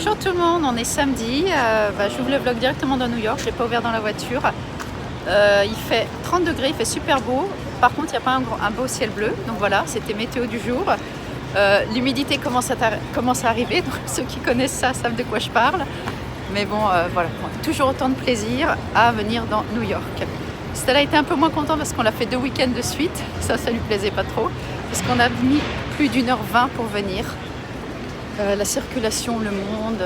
Bonjour tout le monde, on est samedi, j'ouvre le vlog directement dans New York, je l'ai pas ouvert dans la voiture. Il fait 30 degrés, il fait super beau, par contre il n'y a pas un beau ciel bleu, donc voilà, c'était météo du jour. L'humidité commence à arriver, donc ceux qui connaissent ça savent de quoi je parle. Mais bon, voilà, toujours autant de plaisir à venir dans New York. Stella était un peu moins content parce qu'on l'a fait 2 week-ends de suite, ça lui plaisait pas trop, parce qu'on a mis plus d'1h20 pour venir. La circulation, le monde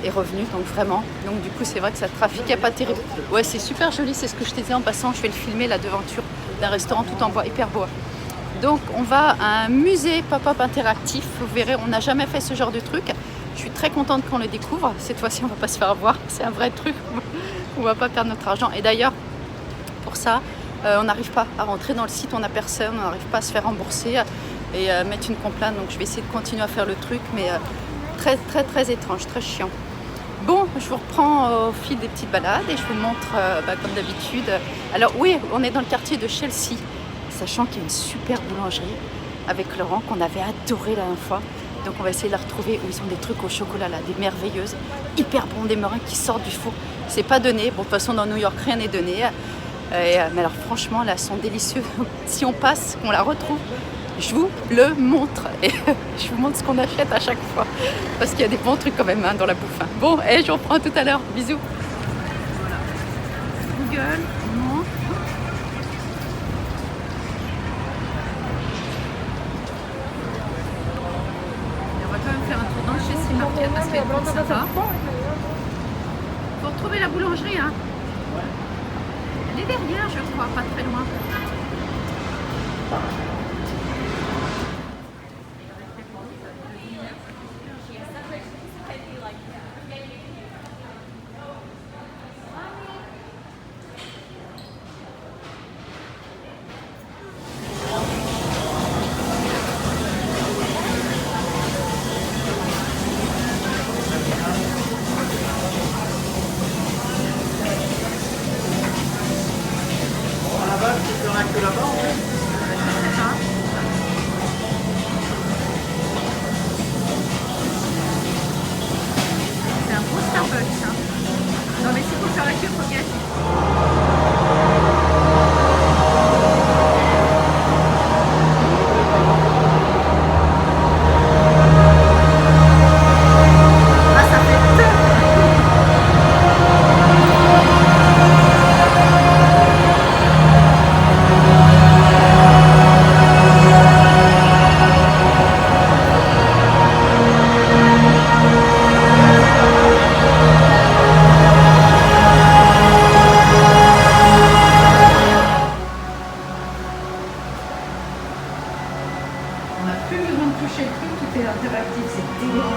est revenu, donc vraiment. Donc du coup, c'est vrai que ça trafiquait pas terrible. Ouais, c'est super joli, c'est ce que je te disais en passant. Je vais le filmer, la devanture d'un restaurant tout en bois, hyper beau. Donc on va à un musée pop-up interactif. Vous verrez, on n'a jamais fait ce genre de truc. Je suis très contente qu'on le découvre. Cette fois-ci, on va pas se faire avoir. C'est un vrai truc. On va pas perdre notre argent. Et d'ailleurs, pour ça, on n'arrive pas à rentrer dans le site. On n'a personne. On n'arrive pas à se faire rembourser et mettre une complainte. Donc je vais essayer de continuer à faire le truc, mais très étrange, très chiant. Bon, je vous reprends au fil des petites balades et je vous montre comme d'habitude. Alors oui, on est dans le quartier de Chelsea, sachant qu'il y a une super boulangerie avec Laurent qu'on avait adoré la dernière fois. Donc on va essayer de la retrouver où ils ont des trucs au chocolat là, des merveilleuses, hyper bons, des meringues qui sortent du four. C'est pas donné, bon de toute façon dans New York rien n'est donné. Mais alors franchement là, elles sont délicieuses. Si on passe, qu'on la retrouve, je vous le montre et je vous montre ce qu'on achète à chaque fois parce qu'il y a des bons trucs quand même dans la bouffe. Bon, et je vous reprends tout à l'heure. Bisous. Voilà. Google, non. Et on va quand même faire un tour dans le Chelsea Market parce qu'il y a une grande sympa. Faut retrouver la boulangerie, hein. Elle est derrière, je crois, pas très loin. Que là-bas, en fait. C'est un beau Starbucks. Hein. Non mais c'est pour faire la queue, faut y aller. On n'a plus besoin de toucher le truc, tout est interactif, c'est délirant.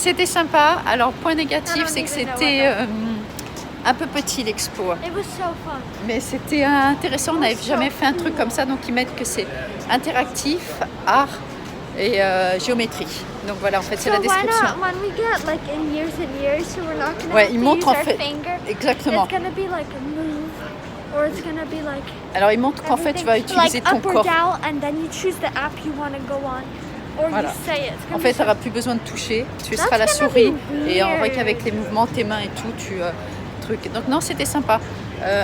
c'était sympa. Alors, point négatif, c'est que c'était un peu petit l'expo. Mais c'était intéressant. On n'avait jamais fait un truc comme ça. Donc, ils mettent que c'est interactif, art et géométrie. Donc voilà, en fait, c'est la description. Ouais, ils montrent en fait. Exactement. Alors, ils montrent qu'en fait, tu vas utiliser ton corps. Voilà. En fait, tu n'auras plus besoin de toucher. Tu seras la souris et on voit qu'avec les mouvements, tes mains et tout, tu truc. Donc non, c'était sympa.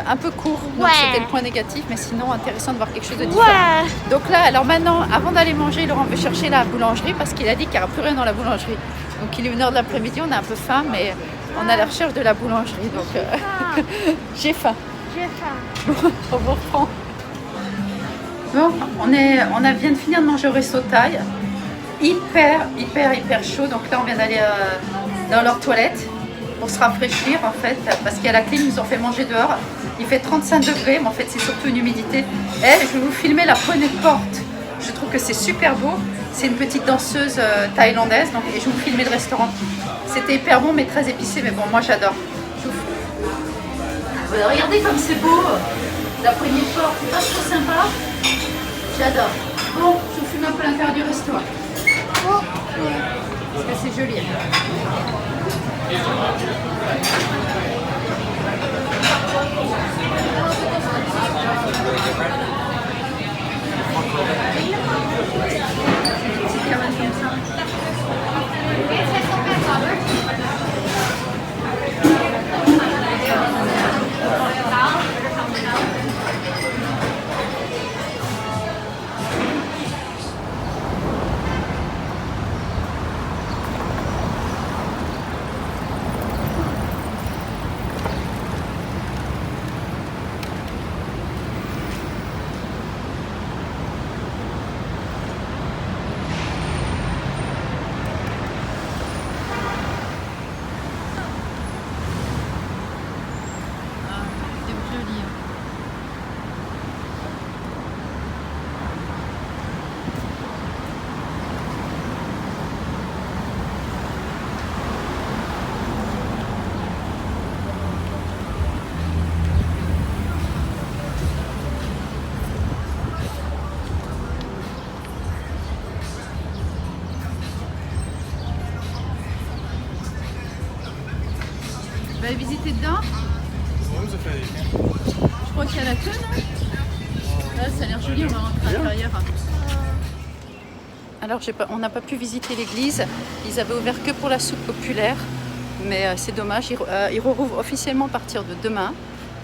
Un peu court, donc c'était le point négatif, mais sinon intéressant de voir quelque chose de différent. Donc là, alors maintenant, avant d'aller manger, Laurent veut chercher la boulangerie parce qu'il a dit qu'il n'y aura plus rien dans la boulangerie. Donc il est 1h de l'après-midi, on a un peu faim, mais on a la recherche de la boulangerie. Donc j'ai faim. Bon, on vous reprend. Bon, on vient de finir de manger au resto thaï. Hyper chaud. Donc là, on vient d'aller dans leur toilette pour se rafraîchir en fait, parce qu'il y a la clim, ils nous ont fait manger dehors. Il fait 35 degrés, mais en fait, c'est surtout une humidité. Et je vais vous filmer la Prenez de porte. Je trouve que c'est super beau. C'est une petite danseuse thaïlandaise. Donc, et je vais vous filmer le restaurant. C'était hyper bon, mais très épicé. Mais bon, moi, j'adore. Regardez comme c'est beau. La Prenez de porte, c'est pas trop sympa. J'adore. Bon, je vous filme un peu l'intérieur du restaurant. Parce que c'est joli. Vous allez visiter dedans? Je crois qu'il y a la queue, non? Là, ça a l'air joli, on va rentrer à l'intérieur. Alors, on n'a pas pu visiter l'église. Ils avaient ouvert que pour la soupe populaire. Mais c'est dommage, ils rouvrent officiellement à partir de demain.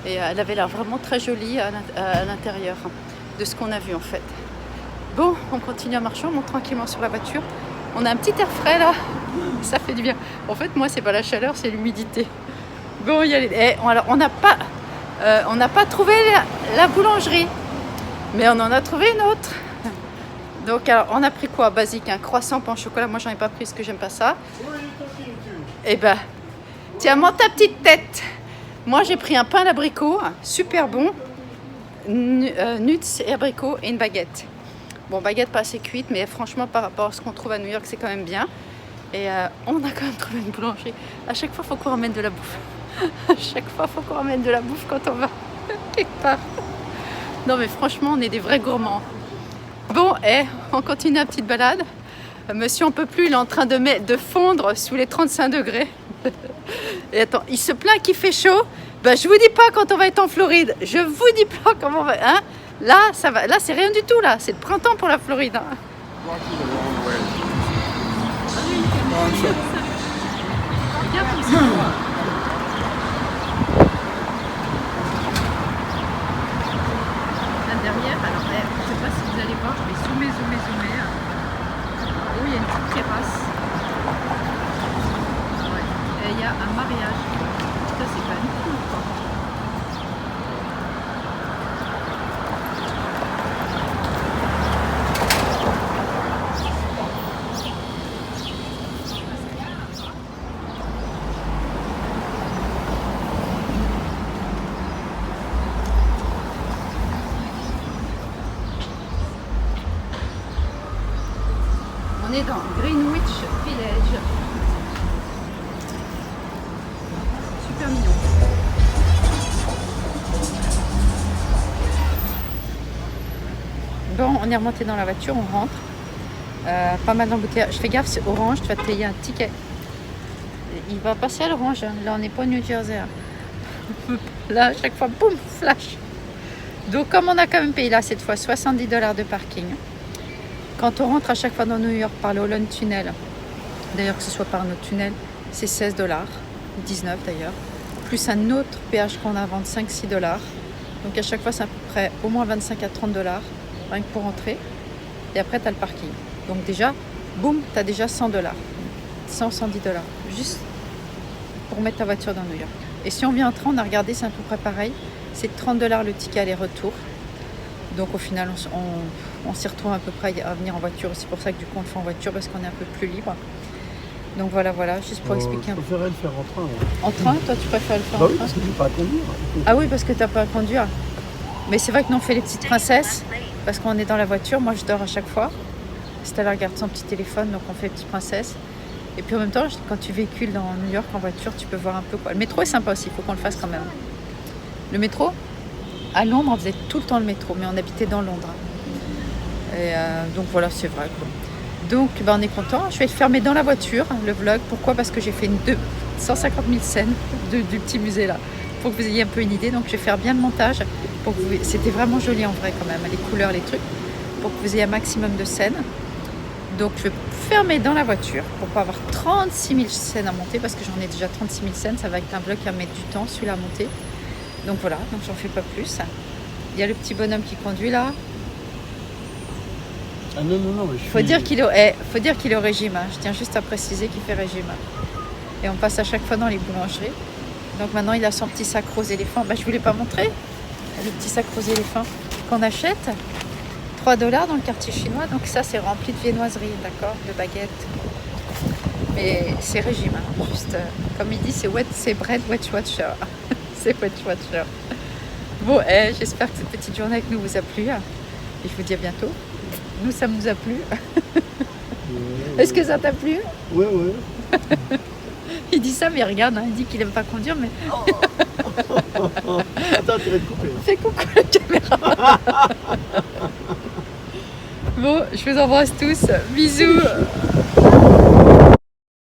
Et elle avait l'air vraiment très jolie à l'intérieur de ce qu'on a vu en fait. Bon, on continue à marcher, on monte tranquillement sur la voiture. On a un petit air frais là, ça fait du bien. En fait, moi, c'est pas la chaleur, c'est l'humidité. Bon, il y a alors, on n'a pas trouvé la boulangerie, mais on en a trouvé une autre. Donc, alors, on a pris quoi? Basique, un croissant pain au chocolat. Moi, j'en ai pas pris parce que j'aime pas ça. Eh ben, tiens, monte ta petite tête. Moi, j'ai pris un pain d'abricot, super bon, nuts et abricots et une baguette. Bon, baguette pas assez cuite, mais franchement, par rapport à ce qu'on trouve à New York, c'est quand même bien. Et on a quand même trouvé une boulangerie. À chaque fois, il faut qu'on ramène de la bouffe. À chaque fois, il faut qu'on ramène de la bouffe quand on va quelque part. Non, mais franchement, on est des vrais gourmands. Bon, on continue la petite balade. Monsieur, on peut plus, il est en train de fondre sous les 35 degrés. Et attends, il se plaint qu'il fait chaud. Ben, je vous dis pas quand on va être en Floride. Je vous dis pas comment on va. Hein? Là, ça va. Là, c'est rien du tout. Là, c'est le printemps pour la Floride. Hein. Là derrière, alors je sais pas si vous allez voir, je vais zoomer. Oh, il y a une petite terrasse. Ouais. Et il y a un mariage. Ça, c'est pas du tout quoi. On est dans Greenwich Village. bon, on est remonté dans la voiture, on rentre. Pas mal d'embouteillages. Fais gaffe, c'est orange, tu vas te payer un ticket. Il va passer à l'orange. Hein. Là, on n'est pas au New Jersey. Hein. Là, à chaque fois, boum, flash. Donc, comme on a quand même payé là cette fois $70 de parking, quand on rentre à chaque fois dans New York par le Holland Tunnel, d'ailleurs que ce soit par notre tunnel, c'est $16, 19 d'ailleurs, plus un autre péage qu'on a à vendre, 5-6 $. Donc à chaque fois, c'est à peu près au moins 25 à 30 $, rien que pour rentrer. Et après, tu as le parking. Donc déjà, boum, tu as déjà 100 $, 110 $, juste pour mettre ta voiture dans New York. Et si on vient en train, on a regardé, c'est à peu près pareil. C'est 30 $ le ticket aller-retour. Donc au final, on s'y retrouve à peu près à venir en voiture. C'est pour ça que du coup, on le fait en voiture parce qu'on est un peu plus libre. Donc voilà, juste pour expliquer un peu. Je préférais le faire en train. Ouais. En train, toi, tu préfères le faire Bah en oui, train? parce que j'ai pas à conduire. Ah oui, parce que tu n'as pas à conduire. Mais c'est vrai que nous, on fait les petites princesses parce qu'on est dans la voiture. Moi, je dors à chaque fois. Stella regarde son petit téléphone, donc on fait les petites princesses. Et puis en même temps, quand tu véhicules dans New York en voiture, tu peux voir un peu quoi. Le métro est sympa aussi, il faut qu'on le fasse quand même. Le métro, à Londres, on faisait tout le temps le métro, mais on habitait dans Londres. Et donc voilà, c'est vrai. Donc on est content. Je vais le fermer dans la voiture, le vlog. Pourquoi? Parce que j'ai fait 150 000 scènes du petit musée là, pour que vous ayez un peu une idée. Donc je vais faire bien le montage. C'était vraiment joli en vrai quand même, les couleurs, les trucs, pour que vous ayez un maximum de scènes. Donc je vais fermer dans la voiture pour pas avoir 36 000 scènes à monter, parce que j'en ai déjà 36 000 scènes. Ça va être un vlog qui va mettre du temps, celui-là à monter. Donc voilà, donc j'en fais pas plus. Il y a le petit bonhomme qui conduit là. Ah non, mais Faut dire qu'il est au régime. Hein. Je tiens juste à préciser qu'il fait régime. Et on passe à chaque fois dans les boulangeries. Donc maintenant il a son petit sac rose éléphant. Je voulais pas montrer le petit sac rose éléphant qu'on achète. 3 $ dans le quartier chinois. Donc ça c'est rempli de viennoiseries, d'accord, de baguettes. Mais c'est régime. Hein. Juste comme il dit, c'est bread Weight Watcher. C'est Weight Watcher. Bon, j'espère que cette petite journée avec nous vous a plu. Et je vous dis à bientôt. Nous, ça nous a plu. Est-ce que ça t'a plu? Ouais. Il dit ça, mais regarde, hein, il dit qu'il aime pas conduire, mais... Attends, tu vas te couper. Fais coucou la caméra. Bon, je vous embrasse tous. Bisous.